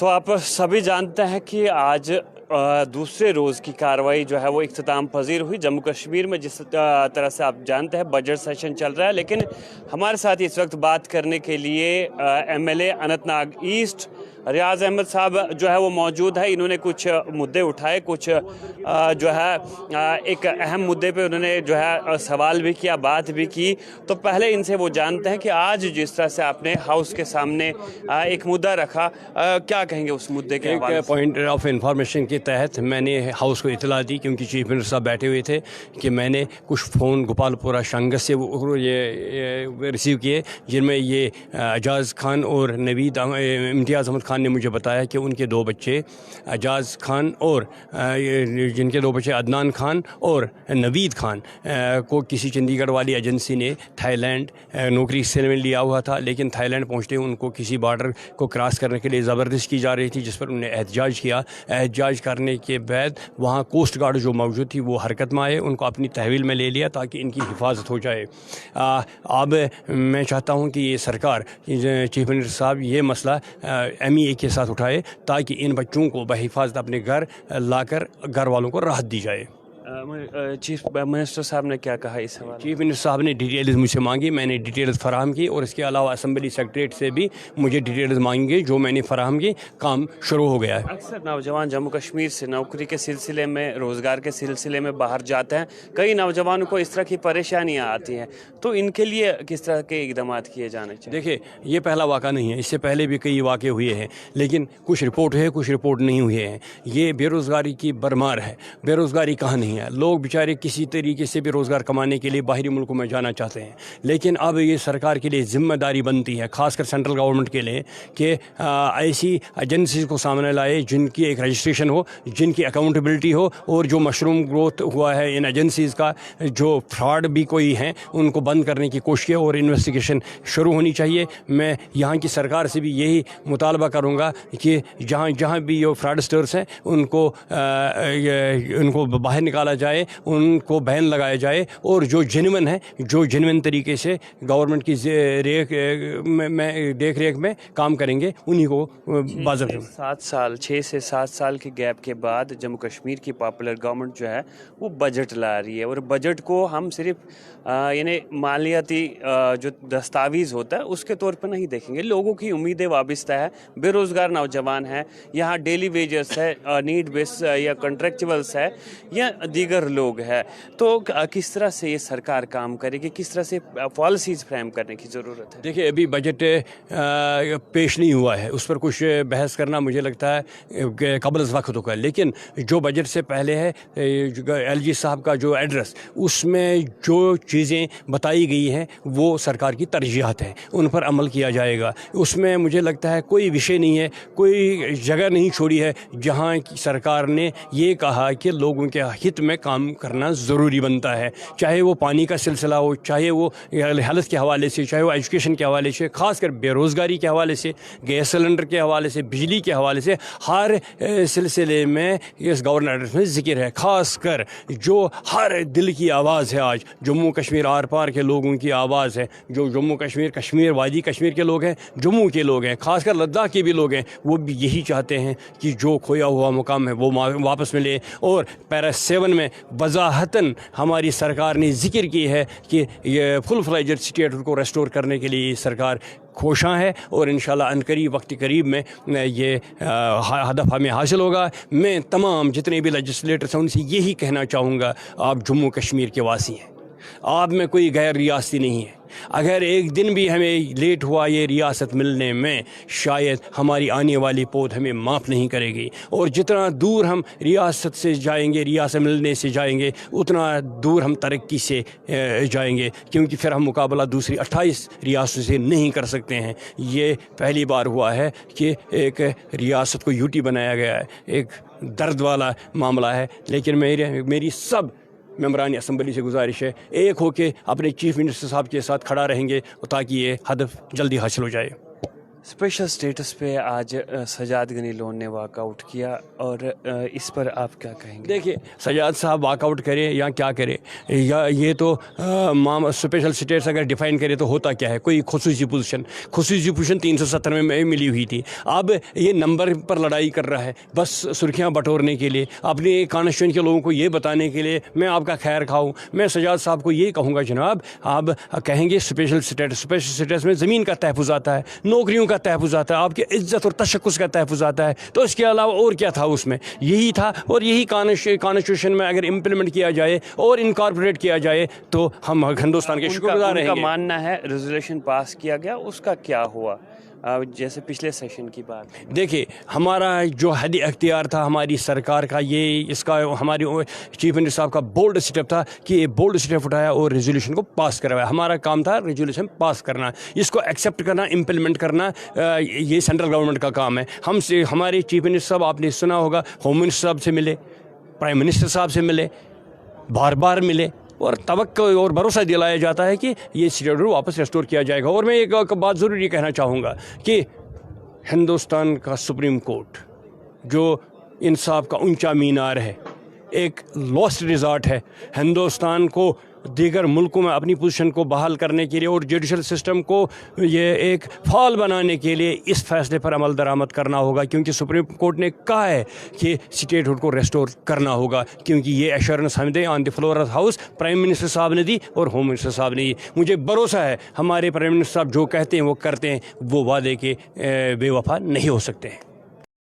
तो आप सभी जानते हैं कि आज दूसरे रोज़ की कार्रवाई जो है वो इख्तिताम पजीर हुई जम्मू कश्मीर में। जिस तरह से आप जानते हैं बजट सेशन चल रहा है, लेकिन हमारे साथ इस वक्त बात करने के लिए एमएलए अनंतनाग ईस्ट रियाज अहमद साहब जो है वो मौजूद है। इन्होंने कुछ मुद्दे उठाए, कुछ जो है एक अहम मुद्दे पे उन्होंने जो है सवाल भी किया, बात भी की। तो पहले इनसे वो जानते हैं कि आज जिस तरह से आपने हाउस के सामने एक मुद्दा रखा, क्या कहेंगे उस मुद्दे के हवाले से? एक पॉइंट ऑफ इंफॉर्मेशन के तहत मैंने हाउस को इतला दी, क्योंकि चीफ मिनिस्टर साहब बैठे हुए थे, कि मैंने कुछ फ़ोन गोपालपुरा शंगस से ये रिसीव किए, जिनमें ये एजाज़ खान और नवीद इम्तियाज़ अहमद खान ने मुझे बताया कि उनके दो बच्चे एजाज़ खान और जिनके दो बच्चे अदनान खान और नवीद खान को किसी चंडीगढ़ वाली एजेंसी ने थाईलैंड नौकरी से में लिया हुआ था, लेकिन थाईलैंड पहुंचते उनको किसी बॉर्डर को क्रॉस करने के लिए ज़बरदस्त की जा रही थी, जिस पर उन्होंने एहतजाज किया। एहतजाज करने के बाद वहाँ कोस्ट गार्ड जो मौजूद थी वो हरकत में आए, उनको अपनी तहवील में ले लिया ताकि इनकी हिफाजत हो जाए। अब मैं चाहता हूँ कि ये सरकार, चीफ मिनिस्टर साहब, ये मसला MEA के साथ उठाए ताकि इन बच्चों को बहिफाजत अपने घर लाकर घर वालों को राहत दी जाए। चीफ मिनिस्टर साहब ने क्या कहा इस हवाले? चीफ मिनिस्टर साहब ने डिटेल्स मुझसे मांगी, मैंने डिटेल्स फराहम की, और इसके अलावा असम्बली सेक्रेटरीट से भी मुझे डिटेल्स मांगी, जो मैंने फराहम की। काम शुरू हो गया है। अक्सर नौजवान जम्मू कश्मीर से नौकरी के सिलसिले में, रोज़गार के सिलसिले में बाहर जाते हैं। कई नौजवानों को इस तरह की परेशानियाँ आती हैं, तो इनके लिए किस तरह के इक़दाम किए जाने चाहिए? देखिए, ये पहला वाक़ा नहीं है, इससे पहले भी कई वाक़े हुए हैं, लेकिन कुछ रिपोर्ट है, कुछ रिपोर्ट नहीं हुए हैं। ये बेरोज़गारी की भरमार है। बेरोज़गारी कहाँ नहीं है, लोग बेचारे किसी तरीके से भी रोज़गार कमाने के लिए बाहरी मुल्कों में जाना चाहते हैं, लेकिन अब ये सरकार के लिए ज़िम्मेदारी बनती है, ख़ासकर सेंट्रल गवर्नमेंट के लिए, कि ऐसी एजेंसीज़ को सामने लाए जिनकी एक रजिस्ट्रेशन हो, जिनकी अकाउंटेबिलिटी हो, और जो मशरूम ग्रोथ हुआ है इन एजेंसीज़ का, जो फ्रॉड भी कोई हैं, उनको बंद करने की कोशिश और इन्वेस्टिगेशन शुरू होनी चाहिए। मैं यहाँ की सरकार से भी यही मुतालबा करूँगा कि जहाँ जहाँ भी ये फ्रॉडस्टर्स हैं उनको बाहर निकाला जाए, उनको बैन लगाया जाए, और जो जेन्युइन है, जो जेन्युइन तरीके से गवर्नमेंट की देख रेख में काम करेंगे, उन्हीं को बाज़ाब्ता। 6 से 7 साल के गैप के बाद जम्मू कश्मीर की पॉपुलर गवर्नमेंट जो है वो बजट ला रही है, और बजट को हम सिर्फ यानी मालियाती जो दस्तावेज़ होता है उसके तौर पर नहीं देखेंगे। लोगों की उम्मीदें वाबस्ता है, बेरोज़गार नौजवान हैं, यहाँ डेली वेजर्स है, नीड बेस या कॉन्ट्रेक्चुअल्स है, या दीगर लोग हैं। तो किस तरह से ये सरकार काम करेगी, किस तरह से पॉलिसीज़ फ्रेम करने की ज़रूरत है? देखिए, अभी बजट पेश नहीं हुआ है, उस पर कुछ बहस करना मुझे लगता है कबल वक्त होगा, लेकिन जो बजट से पहले है, LG साहब का जो एड्रेस, उसमें जो चीज़ें बताई गई हैं वो सरकार की तरजीहात हैं, उन पर अमल किया जाएगा। उसमें मुझे लगता है कोई विषय नहीं है, कोई जगह नहीं छोड़ी है जहाँ सरकार ने ये कहा कि लोगों के हित में काम करना ज़रूरी बनता है, चाहे वो पानी का सिलसिला हो, चाहे वो हेल्थ के हवाले से, चाहे वो एजुकेशन के हवाले से, ख़ासकर बेरोज़गारी के हवाले से, गैस सिलेंडर के हवाले से, बिजली के हवाले से, हर सिलसिले में इस गवर्नर एड्रेस में ज़िक्र है। ख़ासकर जो हर दिल की आवाज़ है, आज जम्मू कश्मीर आर पार के लोगों की आवाज़ है, जो जम्मू कश्मीर, कश्मीर वादी कश्मीर के लोग हैं, जम्मू के लोग हैं, ख़ासकर लद्दाख के भी लोग हैं, वो भी यही चाहते हैं कि जो खोया हुआ मुकाम है वो वापस मिले। और पैरा 7 में वजाहतन हमारी सरकार ने जिक्र की है कि ये फुल फ्लेजेड स्टेट को रेस्टोर करने के लिए सरकार कोशां है, और इंशाल्लाह अनकरीब वक्त करीब में ये हदफ हमें हासिल होगा। मैं तमाम जितने भी लेजिस्लेटर्स हैं उनसे यही कहना चाहूँगा, आप जम्मू कश्मीर के वासी हैं, आप में कोई गैर रियासती नहीं है। अगर एक दिन भी हमें लेट हुआ ये रियासत मिलने में, शायद हमारी आने वाली पौध हमें माफ़ नहीं करेगी, और जितना दूर हम रियासत से जाएंगे, रियासत मिलने से जाएंगे, उतना दूर हम तरक्की से जाएंगे, क्योंकि फिर हम मुकाबला दूसरी 28 रियासतों से नहीं कर सकते हैं। ये पहली बार हुआ है कि एक रियासत को यूटी बनाया गया है, एक दर्द वाला मामला है, लेकिन मेरी सब मेंबरान असम्बली से गुजारिश है, एक होकर अपने चीफ मिनिस्टर साहब के साथ खड़ा रहेंगे ताकि ये हदफ जल्दी हासिल हो जाए। स्पेशल स्टेटस पे आज सजाद गनी लोन ने वॉकआउट किया और इस पर आप क्या कहेंगे? देखिए, सजाद साहब वॉकआउट करे या क्या करे, या ये तो स्पेशल स्टेटस अगर डिफाइन करे तो होता क्या है, कोई खसूसी पोजीशन 370 में मिली हुई थी। अब ये नंबर पर लड़ाई कर रहा है बस सुर्खियां बटोरने के लिए, अपने कॉन्स्टिट्यूएंट के लोगों को ये बताने के लिए मैं आपका खैर खाऊं। मैं सजाद साहब को ये कहूँगा, जनाब आप कहेंगे स्पेशल स्टेटस में ज़मीन का तहफ़्फ़ुज़ आता है, नौकरियों का तहफ़्फ़ुज़ आता है, आपकी इज्जत और तशक्कुस का तहफ़्फ़ुज़ आता है, तो इसके अलावा और क्या था उसमें? यही था, और यही कॉन्स्टिट्यूशन में अगर इम्प्लीमेंट किया जाए और इनकॉर्पोरेट किया जाए तो हम हिंदुस्तान के शुक्रगुजार रहेंगे। उनका मानना है रेजोल्यूशन पास किया गया, उसका क्या हुआ जैसे पिछले सेशन की बात? देखिए, हमारा जो हद अख्तियार था हमारी सरकार का, ये इसका हमारी चीफ मिनिस्टर साहब का बोल्ड स्टेप था कि ये बोल्ड स्टेप उठाया और रेजोल्यूशन को पास करवाया। हमारा काम था रेजोल्यूशन पास करना, इसको एक्सेप्ट करना, इम्प्लीमेंट करना, ये सेंट्रल गवर्नमेंट का काम है। हमसे हमारे चीफ मिनिस्टर साहब, आपने सुना होगा, होम मिनिस्टर साहब से मिले, प्राइम मिनिस्टर साहब से मिले, बार बार मिले, और तवक्को और भरोसा दिलाया जाता है कि ये स्टेटस वापस रेस्टोर किया जाएगा। और मैं एक बात ज़रूर ये कहना चाहूँगा कि हिंदुस्तान का सुप्रीम कोर्ट जो इंसाफ का ऊंचा मीनार है, एक लॉस्ट रिज़ॉर्ट है, हिंदुस्तान को दीगर मुल्कों में अपनी पोजीशन को बहाल करने के लिए और जुडिशल सिस्टम को ये एक फाल बनाने के लिए इस फैसले पर अमल दरामद करना होगा, क्योंकि सुप्रीम कोर्ट ने कहा है कि स्टेटहुड को रेस्टोर करना होगा, क्योंकि ये एश्योरेंस हमें on the floor of house prime minister साहब ने दी और होम मिनिस्टर साहब ने दी। मुझे भरोसा है हमारे प्राइम मिनिस्टर साहब जो कहते हैं वो करते हैं, वो वादे के बेवफा नहीं हो सकते हैं।